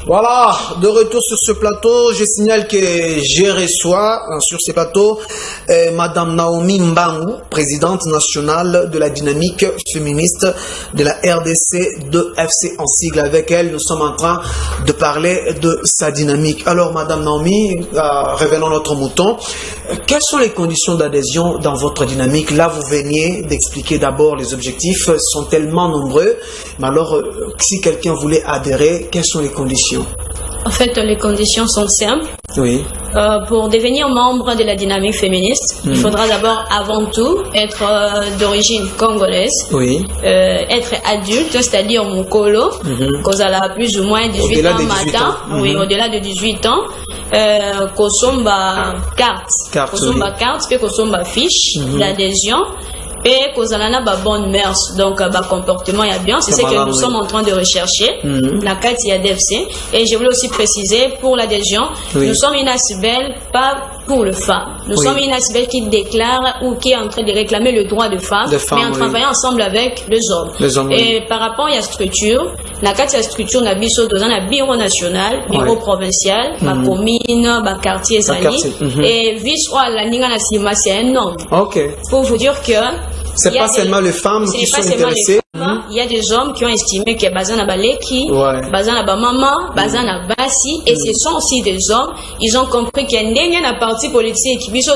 Voilà, de retour sur ce plateau, je signale que je reçois sur ce plateau Madame Naomi Mbangu, présidente nationale de la dynamique féministe de la RDC de FC en sigle. Avec elle, nous sommes en train de parler de sa dynamique. Alors Madame Naomi, revenons à notre mouton. Quelles sont les conditions d'adhésion dans votre dynamique? Là, vous veniez d'expliquer d'abord les objectifs, sont tellement nombreux. Mais alors, si quelqu'un voulait adhérer, quelles sont les conditions? En fait, les conditions sont simples. Oui. Pour devenir membre de la dynamique féministe, il faudra d'abord, avant tout, être d'origine congolaise, oui. Être adulte, c'est-à-dire mukolo, qu'on a plus ou moins 18 ans matin, oui, au-delà de 18 ans, kosomba carte, kosomba carte, puis kosomba fiche d'adhésion. Et qu'on a bonne mœurs, donc comportement et bien, c'est ce que nous sommes en train de rechercher, la carte IADFC. Et je voulais aussi préciser pour l'adhésion, nous sommes une ASBEL pas pour le femmes. Nous sommes une ASBEL qui déclare ou qui est en train de réclamer le droit de femmes, mais en travaillant ensemble avec les hommes. Et par rapport à la structure, la carte la structure n'a dans un bureau national, bureau provincial, ma commune, ma quartier, et vice à la Ninga Nassima, c'est un homme. Pour vous dire que c'est pas seulement les femmes qui sont intéressées. Il y a des hommes qui ont estimé que Bazana Baleki, Bazana Bamama, Bazana Bassi, et ce sont aussi des hommes. Ils ont compris qu'il y a une parti politique qui sur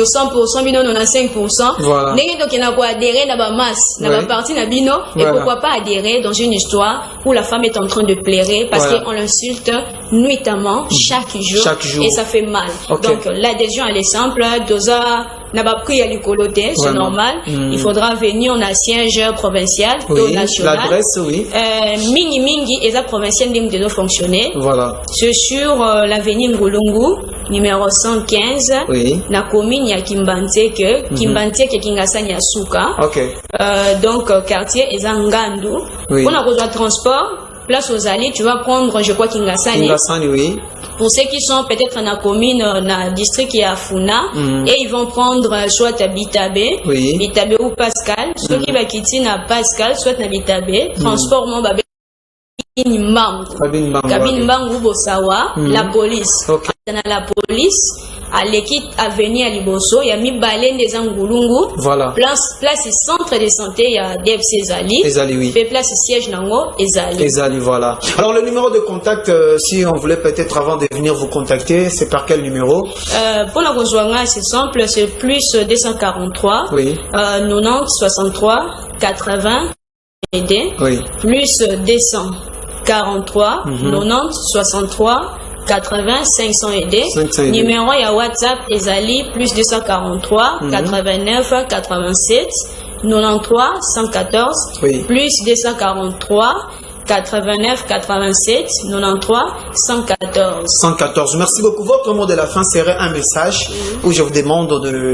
100%, bino 95%. Donc il y a quoi adhérer dans la masse, dans la partie Nabino, et pourquoi pas adhérer dans une histoire où la femme est en train de pleurer parce qu'on l'insulte nuitamment chaque jour, et ça fait mal. Donc l'adhésion elle est simple, Doza n'a pas pris à l'écoloté, c'est normal. Il faudra venir en siège provincial, national. L'adresse, oui. Mingi et la provinciale de fonctionner. Voilà. C'est sur l'avenue Ngulungu, numéro 115. La commune ya Kimbanteke, Kimbanteke Kingasani Asuka. Donc quartier Ezangandu. On a besoin de transport. Place aux allées, tu vas prendre, je crois, Kingasani. Kingasani, oui. Pour ceux qui sont peut-être dans la commune, dans le district qui est à Funa, et ils vont prendre soit Bitabe, Bitabe ou Pascal, ceux qui vont quitter na Pascal, soit na Bitabe, transport mon babé, Kabine Mbangu Bosawa, la police. Dans la police, à l'équipe à venir à Liboso, il y a mis Balen des Angulungu, place centre de santé, il y a DFC Ezali, oui. Fait place siège Nango, Ezali, voilà. Alors le numéro de contact, si on voulait peut-être avant de venir vous contacter, c'est par quel numéro? Pour la Roswanga, c'est simple, c'est plus 243, 90, 63, 80, plus 243, 90, 63, 80 500 aidés. Numéro ya WhatsApp Ezali plus 243 89 87 93 114 plus 243 89 87 93 114. Merci beaucoup. Votre mot de la fin serait un message où je vous demande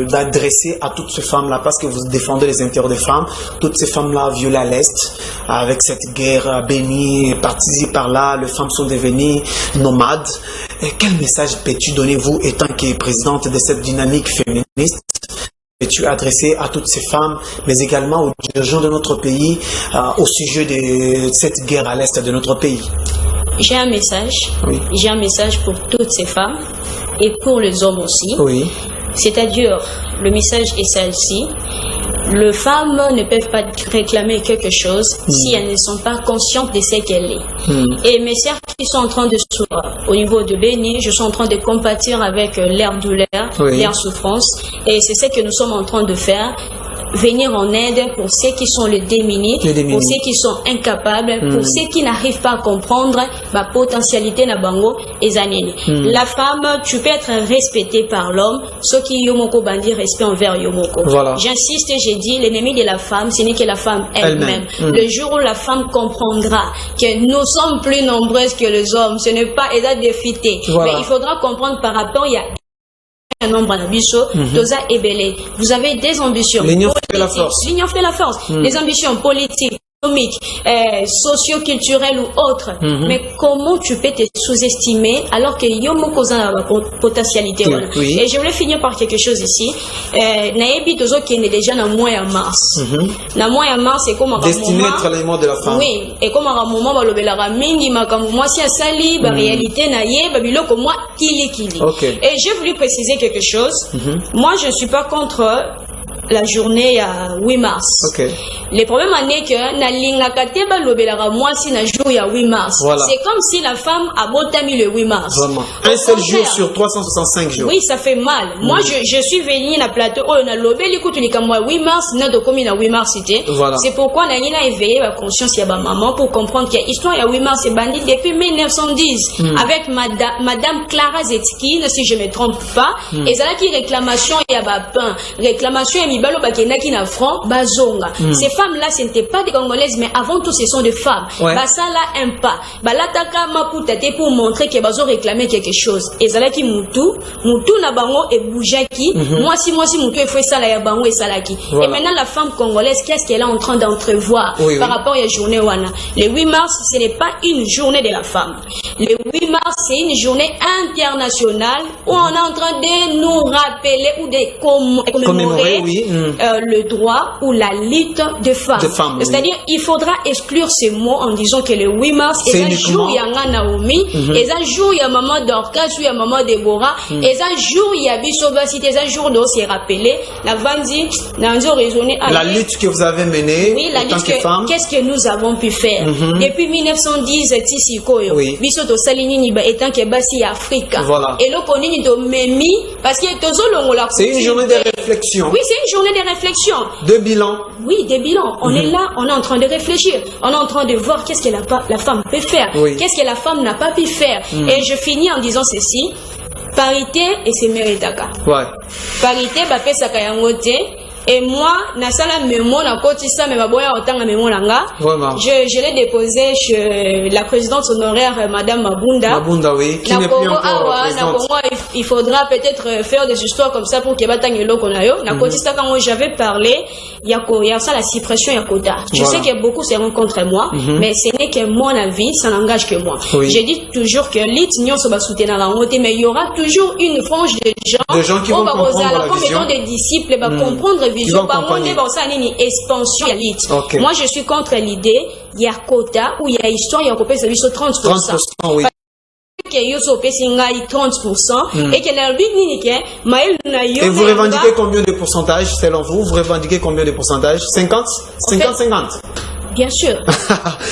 d'adresser à toutes ces femmes-là, parce que vous défendez les intérêts des femmes, toutes ces femmes-là violées à l'Est, avec cette guerre bénie, partie par-là, les femmes sont devenues nomades. Et quel message peux-tu donner, vous, étant que présidente de cette dynamique féministe? Peux-tu adresser à toutes ces femmes, mais également aux dirigeants de notre pays, au sujet de cette guerre à l'est de notre pays? J'ai un message. J'ai un message pour toutes ces femmes et pour les hommes aussi. C'est-à-dire, le message est celle-ci. Les femmes ne peuvent pas réclamer quelque chose si elles ne sont pas conscientes de ce qu'elles sont. Et mes sœurs qui sont en train de souffrir au niveau de Béni, je suis en train de compatir avec leur douleur, leur souffrance. Et c'est ce que nous sommes en train de faire. Venir en aide pour ceux qui sont les démunis, pour ceux qui sont incapables, pour ceux qui n'arrivent pas à comprendre ma potentialité na bango et zanini. La femme, tu peux être respectée par l'homme, ce qui yomoko bandi respect envers yomoko. J'insiste, j'ai dit, l'ennemi de la femme, ce n'est que la femme elle-même. Le jour où la femme comprendra que nous sommes plus nombreuses que les hommes, ce n'est pas aider à défiter, mais il faudra comprendre par rapport, il y a un nombre d'ambitions, Doza et Belé. Vous avez des ambitions. L'union fait la force. L'union fait la force. Les ambitions politiques, socio-culturel ou autre. Mais comment tu peux te sous-estimer alors que yo moko za la potentialité voilà. Oui. Et je voulais finir par quelque chose ici. Naebi tozo qui est déjà dans mois de mars. Na mois de mars c'est comme un destiné à l'aliment de la femme. Oui, et comme un moment ba lobela mingi makambo moi si asali ba réalité na ye ba biloko moi kili. Et j'ai voulu préciser quelque chose. Moi je ne suis pas contre la journée à 8 mars. Le problème est que na lingaka te ba lobelaka moi si na jour ya 8 mars. Voilà. C'est comme si la femme a botami le 8 mars. Vraiment. Un seul jour sur 365 jours. Oui, ça fait mal. Moi je suis venue na plateau oh na lobeli kutu likamwa 8 mars na do komi na 8 mars c'était. Voilà. C'est pourquoi na nina éveillé la conscience ya ba maman pour comprendre que l'histoire ya 8 mars est bandit depuis 1910 avec madame Clara Zetkin si je me trompe pas et ça là qui réclamation ya ba pain, réclamation ya mibalo bakenaki na front bazonga. Ces femmes-là, ce n'étaient pas des Congolaises, mais avant tout, ce sont des femmes. Basala un pas. Balataka maputate pour montrer que bazo réclamait quelque chose. Et zalaki mutu na bango et boujaki. Moi si mutu et fait ça la ya bango et salaki. Et maintenant la femme congolaise, qu'est-ce qu'elle est en train d'entrevoir par rapport à la journée wana? Le 8 mars, ce n'est pas une journée de la femme. Le 8 mars, c'est une journée internationale où on est en train de nous rappeler ou de commémorer le droit ou la lutte de femmes. C'est-à-dire, il faudra exclure ces mots en disant que le 8 mars est un jour il y a Naomi, est un jour il y a maman Dorcas, il y a maman Déborah, est un jour il y a Bissobasi, est un jour d'où c'est rappelé. La Vanzi, la lutte que vous avez menée en tant que femme. Qu'est-ce que nous avons pu faire depuis 1910 Tisi Koyo, Bisoto Salinini étant que Basi Africa. Et le Konini de Memi parce que c'est une journée de réflexion. Oui, c'est une journée de réflexion. De bilan. Oui, des bilans. On est là, on est en train de réfléchir. On est en train de voir qu'est-ce que la femme peut faire. Qu'est-ce que la femme n'a pas pu faire. Et je finis en disant ceci. Parité et c'est méritaka. Parité, bapé sakayangote. Et moi, Nasala Memo, na koti ça, mais baboya autant à Memo Langa. Je l'ai déposé chez la présidente honoraire, Madame Mabunda. Mabunda, oui. Qui n'est plus encore présidente. Il faudra peut-être faire des histoires comme ça pour qu'il y ait des gens qui na koti ça, quand moi j'avais parlé, il y a ça la suppression et quota. Je sais que beaucoup seront contre moi, mais ce n'est que mon avis, ça n'engage que moi. J'ai dit toujours que l'itnion se va soutenir la montée, mais il y aura toujours une frange de gens qui vont comprendre la vision. Comme étant des disciples, comprendre vision par mon expansion élite. Moi je suis contre l'idée il y a quota où il y a histoire il y a coupé service 30%. Oui. Que yoso pesingai 30% et que et vous revendiquez combien de pourcentage selon vous? Vous revendiquez combien de pourcentage? 50? 50-50? Bien sûr.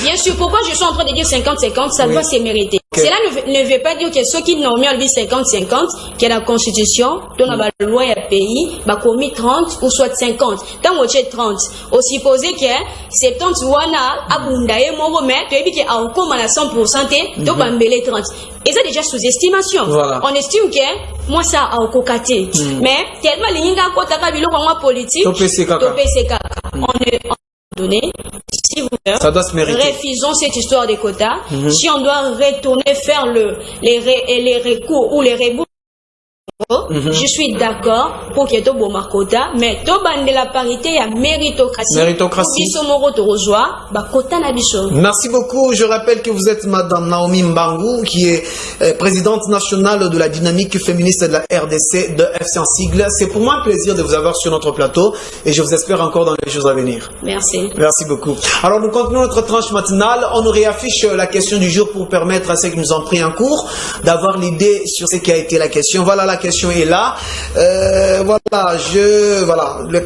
Bien sûr. Pourquoi je suis en train de dire 50-50? Ça doit se mériter. Cela ne veut pas dire que ceux qui n'ont mis 50-50, que la constitution, dans la loi et pays, va commis 30 ou soit 50. Tant que tu 30, au supposé que 70 wana abundaye mon mais tu as dit qu'il y a encore à 100%, donc on met les 30. Et ça déjà sous-estimation. On estime que moi ça a encore caté. Mais tellement les gens qui ont été en politique, on est donné. Si vous refusons cette histoire des quotas, si on doit retourner faire les recours ou les rebouts, je suis d'accord pour qu'il y ait un bon quota, mais tout de la parité, il y a méritocratie. Merci beaucoup. Je rappelle que vous êtes Madame Naomi Mbangu, qui est présidente nationale de la dynamique féministe de la RDC de FC en sigle. C'est pour moi un plaisir de vous avoir sur notre plateau et je vous espère encore dans les jours à venir. Merci. Merci beaucoup. Alors nous continuons notre tranche matinale. On nous réaffiche la question du jour pour permettre à ceux qui nous ont pris en cours d'avoir l'idée sur ce qui a été la question. Voilà la question est là. La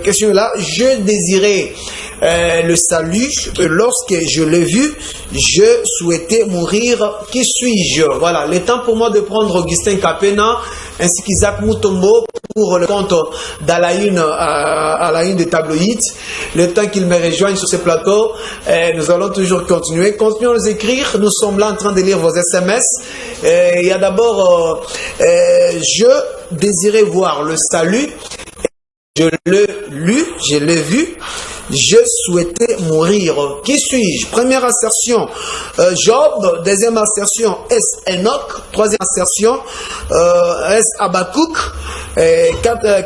question est là. Je désirais le salut. Lorsque je l'ai vu, je souhaitais mourir. Qui suis-je? Voilà, le temps pour moi de prendre Augustin Kapena ainsi qu'Isaac Mutombo pour le compte à la une des tabloïds. Le temps qu'ils me rejoignent sur ce plateau, nous allons toujours continuer. Continuons à nous écrire. Nous sommes là en train de lire vos SMS. Il y a d'abord je désirais voir le salut. Je l'ai vu. j'ai souhaité mourir. Qui suis-je? Première assertion, Job. Deuxième assertion, est Enoch. Troisième assertion, est Habakkuk.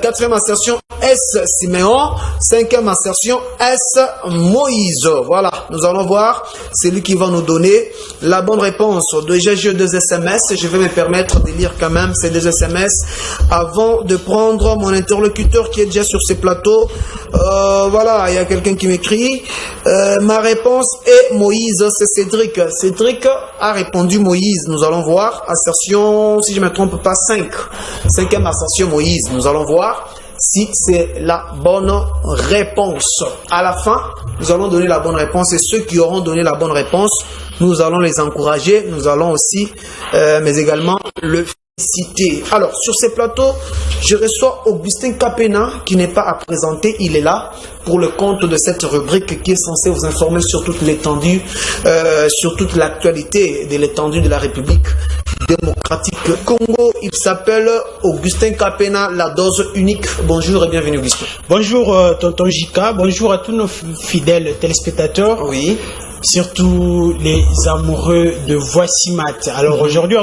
Quatrième assertion, est Siméon. Cinquième assertion, est Moïse. Voilà, nous allons voir celui qui va nous donner la bonne réponse. Déjà, j'ai 2 SMS. Je vais me permettre de lire quand même ces 2 SMS avant de prendre mon interlocuteur qui est déjà sur ce plateau. Voilà, il y a quelqu'un qui m'écrit. Ma réponse est Moïse, c'est Cédric. Cédric a répondu Moïse. Nous allons voir. Assertion, si je ne me trompe pas, 5. Cinquième assertion Moïse. Nous allons voir si c'est la bonne réponse. À la fin, nous allons donner la bonne réponse et ceux qui auront donné la bonne réponse, nous allons les encourager, nous allons aussi, mais également le féliciter. Alors, sur ces plateaux, je reçois Augustin Kapena qui n'est pas à présenter, il est là pour le compte de cette rubrique qui est censée vous informer sur toute l'étendue, sur toute l'actualité de l'étendue de la République démocratique Congo. Il s'appelle Augustin Kapena, la dose unique. Bonjour et bienvenue Augustin. Bonjour tonton Jika, bonjour à tous nos fidèles téléspectateurs. Oui. Surtout les amoureux de Voici Mat. Alors aujourd'hui